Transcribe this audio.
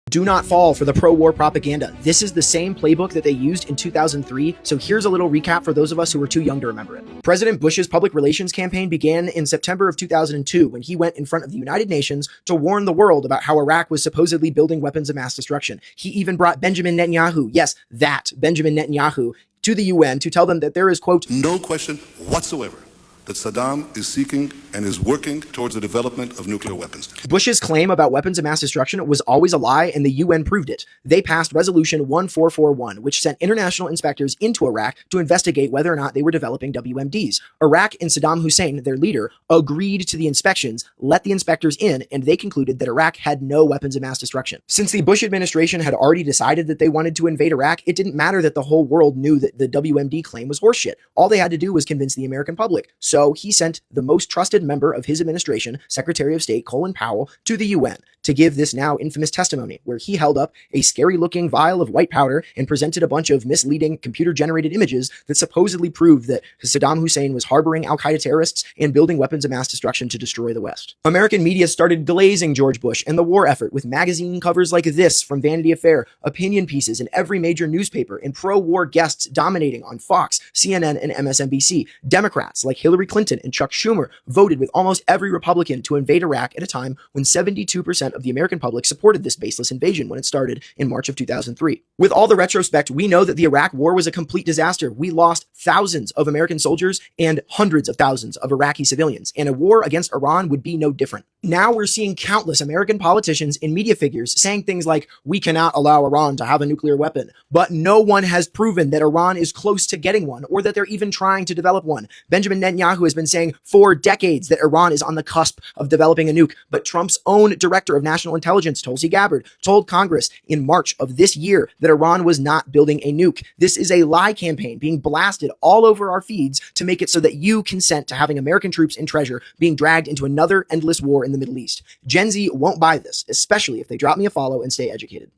Do not fall for the pro-war propaganda. This is the same playbook that they used in 2003, so here's a little recap for those of us who were too young to remember it. President Bush's public relations campaign began in September of 2002 when he went in front of the United Nations to warn the world about how Iraq was supposedly building weapons of mass destruction. He even brought Benjamin Netanyahu, yes, that Benjamin Netanyahu, to the UN to tell them that there is, quote, no question whatsoever that Saddam is seeking and is working towards the development of nuclear weapons. Bush's claim about weapons of mass destruction was always a lie, and the UN proved it. They passed Resolution 1441, which sent international inspectors into Iraq to investigate whether or not they were developing WMDs. Iraq and Saddam Hussein, their leader, agreed to the inspections, let the inspectors in, and they concluded that Iraq had no weapons of mass destruction. Since the Bush administration had already decided that they wanted to invade Iraq, it didn't matter that the whole world knew that the WMD claim was horseshit. All they had to do was convince the American public. So he sent the most trusted member of his administration, Secretary of State Colin Powell, to the UN to give this now infamous testimony, where he held up a scary-looking vial of white powder and presented a bunch of misleading computer-generated images that supposedly proved that Saddam Hussein was harboring al-Qaeda terrorists and building weapons of mass destruction to destroy the West. American media started glazing George Bush and the war effort with magazine covers like this from Vanity Fair, opinion pieces in every major newspaper, and pro-war guests dominating on Fox, CNN, and MSNBC. Democrats like Hillary Clinton and Chuck Schumer voted with almost every Republican to invade Iraq at a time when 72% of the American public supported this baseless invasion when it started in March of 2003. With all the retrospect, we know that the Iraq war was a complete disaster. We lost thousands of American soldiers and hundreds of thousands of Iraqi civilians, and a war against Iran would be no different. Now we're seeing countless American politicians and media figures saying things like, we cannot allow Iran to have a nuclear weapon, but no one has proven that Iran is close to getting one or that they're even trying to develop one. Benjamin Netanyahu has been saying for decades that Iran is on the cusp of developing a nuke, but Trump's own director of national intelligence, Tulsi Gabbard, told Congress in March of this year that Iran was not building a nuke. This is a lie campaign being blasted all over our feeds to make it so that you consent to having American troops and treasure being dragged into another endless war in the Middle East. Gen Z won't buy this, especially if they drop me a follow and stay educated.